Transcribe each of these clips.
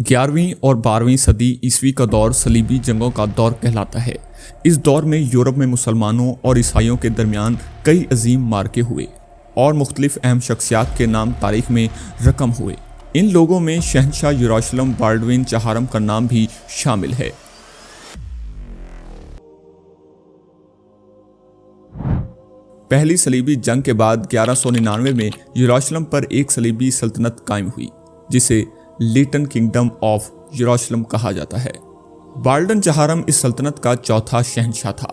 11ویں اور 12ویں صدی عیسوی کا دور صلیبی جنگوں کا دور کہلاتا ہے۔ اس دور میں یورپ میں مسلمانوں اور عیسائیوں کے درمیان کئی عظیم معرکے ہوئے اور مختلف اہم شخصیات کے نام تاریخ میں رقم ہوئے۔ ان لوگوں میں شہنشاہ یروشلم بالڈوین چہارم کا نام بھی شامل ہے۔ پہلی صلیبی جنگ کے بعد 1199 میں یروشلم پر ایک صلیبی سلطنت قائم ہوئی جسے لیٹن کنگڈم آف یروشلم کہا جاتا ہے۔ بالڈن چہارم اس سلطنت کا چوتھا شہنشاہ تھا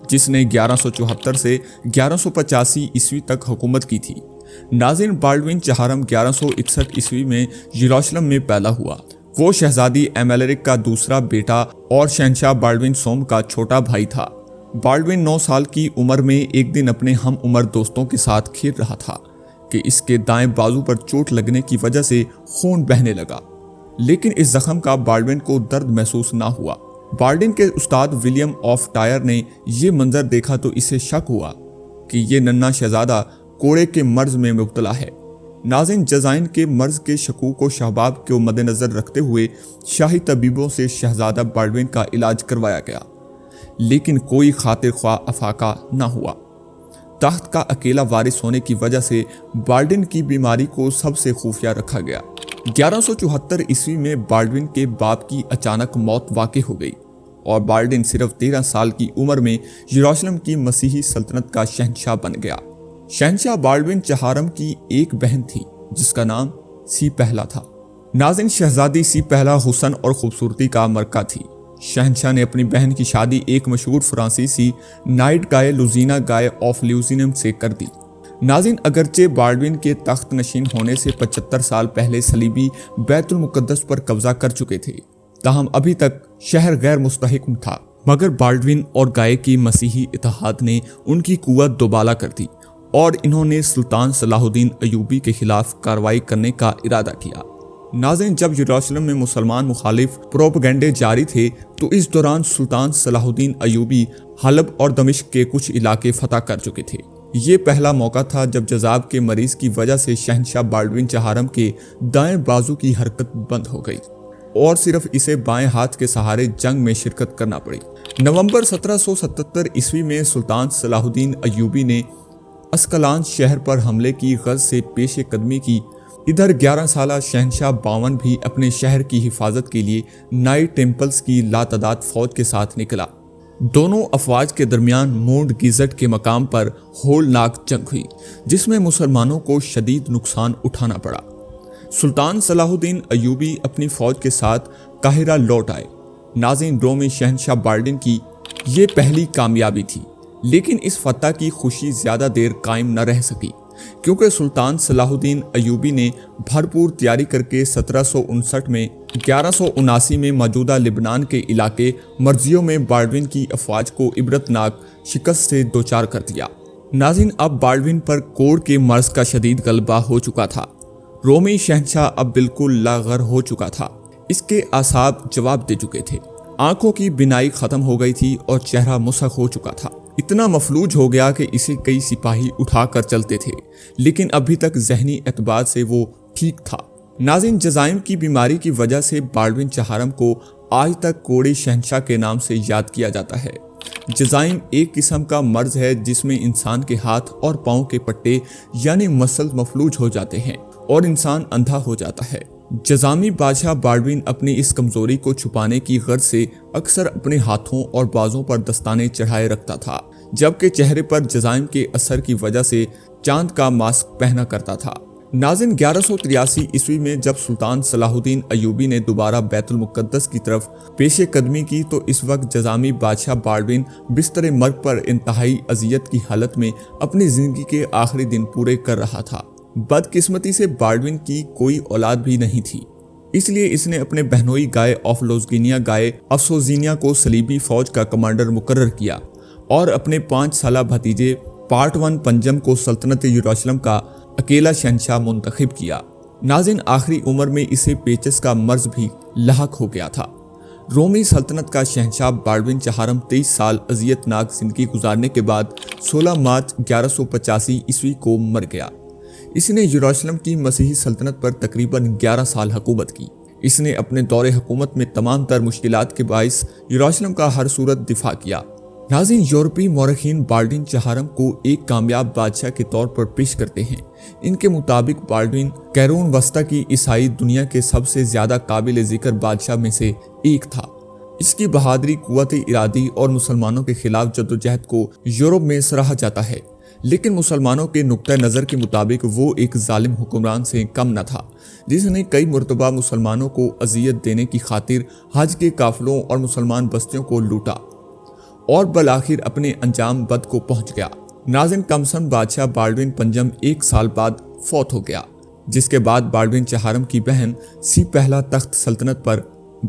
جس نے 1174 سے 1185 عیسوی تک حکومت کی تھی۔ ناظرین، بالڈوین چہارم 1161 عیسوی میں یروشلم میں پیدا ہوا۔ وہ شہزادی ایمیلریک کا دوسرا بیٹا اور شہنشاہ بالڈوین سوم کا چھوٹا بھائی تھا۔ بالڈوین 9 سال کی عمر میں ایک دن اپنے ہم عمر دوستوں کے ساتھ کھیل رہا تھا کہ اس کے دائیں بازو پر چوٹ لگنے کی وجہ سے خون بہنے لگا، لیکن اس زخم کا بالڈوین کو درد محسوس نہ ہوا۔ بالڈوین کے استاد ولیم آف ٹائر نے یہ منظر دیکھا تو اسے شک ہوا کہ یہ ننھا شہزادہ کوڑے کے مرض میں مبتلا ہے۔ ناظرین، جزائن کے مرض کے شکوک و شبہات کو مد نظر رکھتے ہوئے شاہی طبیبوں سے شہزادہ بالڈوین کا علاج کروایا گیا، لیکن کوئی خاطر خواہ افاقہ نہ ہوا۔ تخت کا اکیلا وارث ہونے کی وجہ سے بالڈوین کی بیماری کو سب سے خفیہ رکھا گیا۔ 1174 عیسوی میں بالڈوین کے باپ کی اچانک موت واقع ہو گئی اور بالڈوین صرف 13 سال کی عمر میں یروشلم کی مسیحی سلطنت کا شہنشاہ بن گیا۔ شہنشاہ بالڈوین چہارم کی ایک بہن تھی جس کا نام سی پہلا تھا۔ ناظرین، شہزادی سی پہلا حسن اور خوبصورتی کا مرکہ تھی۔ شہنشاہ نے اپنی بہن کی شادی ایک مشہور فرانسیسی نائٹ گائے لوزینا گائے آف لیوزینم سے کر دی۔ ناظرین، اگرچہ بالڈوین کے تخت نشین ہونے سے 75 سال پہلے صلیبی بیت المقدس پر قبضہ کر چکے تھے، تاہم ابھی تک شہر غیر مستحکم تھا، مگر بالڈوین اور گائے کی مسیحی اتحاد نے ان کی قوت دوبالا کر دی اور انہوں نے سلطان صلاح الدین ایوبی کے خلاف کارروائی کرنے کا ارادہ کیا۔ ناظرین، جب یروشلم میں مسلمان مخالف پروپیگنڈے جاری تھے تو اس دوران سلطان صلاح الدین ایوبی حلب اور دمشق کے کچھ علاقے فتح کر چکے تھے۔ یہ پہلا موقع تھا جب جذاب کے مریض کی وجہ سے شہنشاہ بالڈوین چہارم کے دائیں بازو کی حرکت بند ہو گئی اور صرف اسے بائیں ہاتھ کے سہارے جنگ میں شرکت کرنا پڑی۔ نومبر 1777 عیسوی میں سلطان صلاح الدین ایوبی نے اسکلان شہر پر حملے کی غرض سے پیش قدمی کی۔ ادھر 11 سالہ شہنشاہ باون بھی اپنے شہر کی حفاظت کے لیے نائٹ ٹیمپلز کی لاتعداد فوج کے ساتھ نکلا۔ دونوں افواج کے درمیان مونڈ گیزٹ کے مقام پر ہولناک جنگ ہوئی جس میں مسلمانوں کو شدید نقصان اٹھانا پڑا۔ سلطان صلاح الدین ایوبی اپنی فوج کے ساتھ قاہرہ لوٹ آئے۔ ناظرین، رومی شہنشاہ بالڈوین کی یہ پہلی کامیابی تھی، لیکن اس فتح کی خوشی زیادہ دیر قائم نہ رہ سکی کیونکہ سلطان صلاح الدین ایوبی نے بھرپور تیاری کر کے 1759 میں 1179 میں موجودہ لبنان کے علاقے مرزیوں میں بالڈوین کی افواج کو عبرتناک شکست سے دوچار کر دیا۔ ناظرین، اب بالڈوین پر کوڑ کے مرض کا شدید غلبہ ہو چکا تھا۔ رومی شہنشاہ اب بالکل لاغر ہو چکا تھا، اس کے اعصاب جواب دے چکے تھے، آنکھوں کی بینائی ختم ہو گئی تھی اور چہرہ مسخ ہو چکا تھا۔ اتنا مفلوج ہو گیا کہ اسے کئی سپاہی اٹھا کر چلتے تھے، لیکن ابھی تک ذہنی اعتبار سے وہ ٹھیک تھا۔ ناظرین، جزائم کی بیماری کی وجہ سے بالڈوین چہارم کو آج تک کوڑے شہنشاہ کے نام سے یاد کیا جاتا ہے۔ جزائم ایک قسم کا مرض ہے جس میں انسان کے ہاتھ اور پاؤں کے پٹے یعنی مسل مفلوج ہو جاتے ہیں اور انسان اندھا ہو جاتا ہے۔ جزامی بادشاہ بالڈوین اپنی اس کمزوری کو چھپانے کی غرض سے اکثر اپنے ہاتھوں اور بازوں پر دستانے چڑھائے رکھتا تھا، جبکہ چہرے پر جزائم کے اثر کی وجہ سے چاند کا ماسک پہنا کرتا تھا۔ ناظرین، 1183 عیسوی میں جب سلطان صلاح الدین ایوبی نے دوبارہ بیت المقدس کی طرف پیش قدمی کی تو اس وقت جزامی بادشاہ بالڈوین بستر مرگ پر انتہائی اذیت کی حالت میں اپنی زندگی کے آخری دن پورے کر رہا تھا۔ بدقسمتی سے بالڈوین کی کوئی اولاد بھی نہیں تھی، اس لیے اس نے اپنے بہنوئی گائے آف لوزگینیا گائے افسوزینیا کو صلیبی فوج کا کمانڈر مقرر کیا اور اپنے 5 سالہ بھتیجے پارٹ 1 پنجم کو سلطنت یروشلم کا اکیلا شہنشاہ منتخب کیا۔ ناظرین، آخری عمر میں اسے پیچس کا مرض بھی لاحق ہو گیا تھا۔ رومی سلطنت کا شہنشاہ بالڈوین چہارم 23 سال اذیت ناک زندگی گزارنے کے بعد 16 مارچ 1185 عیسوی کو مر گیا۔ اس نے یروشلم کی مسیحی سلطنت پر تقریباً 11 سال حکومت کی۔ اس نے اپنے دور حکومت میں تمام تر مشکلات کے باعث یروشلم کا ہر صورت دفاع کیا۔ ناظرین، یورپی مورخین بالڈوین چہارم کو ایک کامیاب بادشاہ کے طور پر پیش کرتے ہیں۔ ان کے مطابق بالڈوین قرون وسطی کی عیسائی دنیا کے سب سے زیادہ قابل ذکر بادشاہ میں سے ایک تھا۔ اس کی بہادری، قوت ارادی اور مسلمانوں کے خلاف جدوجہد کو یورپ میں سراہا جاتا ہے، لیکن مسلمانوں کے نقطہ نظر کے مطابق وہ ایک ظالم حکمران سے کم نہ تھا، جس نے کئی مرتبہ مسلمانوں کو اذیت دینے کی خاطر حج کے قافلوں اور مسلمان بستیوں کو لوٹا اور بالآخر اپنے انجام بد کو پہنچ گیا۔ ناظرین، کمسن بادشاہ بالڈوین پنجم 1 سال بعد فوت ہو گیا، جس کے بعد بالڈوین چہارم کی بہن سی پہلا تخت سلطنت پر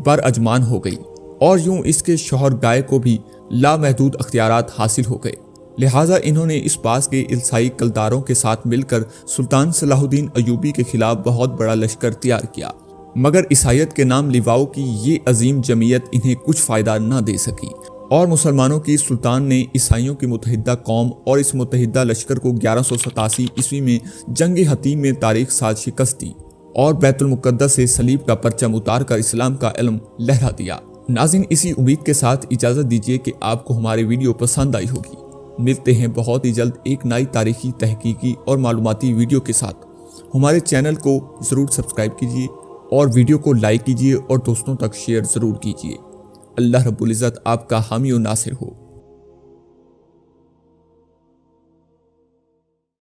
براجمان ہو گئی، اور یوں اس کے شوہر گائے کو بھی لامحدود اختیارات حاصل ہو گئے۔ لہٰذا انہوں نے اس پاس کے عیسائی کلداروں کے ساتھ مل کر سلطان صلاح الدین ایوبی کے خلاف بہت بڑا لشکر تیار کیا، مگر عیسائیت کے نام لیواؤں کی یہ عظیم جمعیت انہیں کچھ فائدہ نہ دے سکی، اور مسلمانوں کی سلطان نے عیسائیوں کی متحدہ قوم اور اس متحدہ لشکر کو 1187 عیسوی میں جنگ حطیم میں تاریخ ساز شکست دی اور بیت المقدس سے صلیب کا پرچم اتار کر اسلام کا علم لہرا دیا۔ ناظرین، اسی امید کے ساتھ اجازت دیجیے کہ آپ کو ہماری ویڈیو پسند آئی ہوگی۔ ملتے ہیں بہت ہی جلد ایک نئی تاریخی، تحقیقی اور معلوماتی ویڈیو کے ساتھ۔ ہمارے چینل کو ضرور سبسکرائب کیجیے اور ویڈیو کو لائک کیجیے اور دوستوں تک شیئر ضرور کیجیے۔ اللہ رب العزت آپ کا حامی و ناصر ہو۔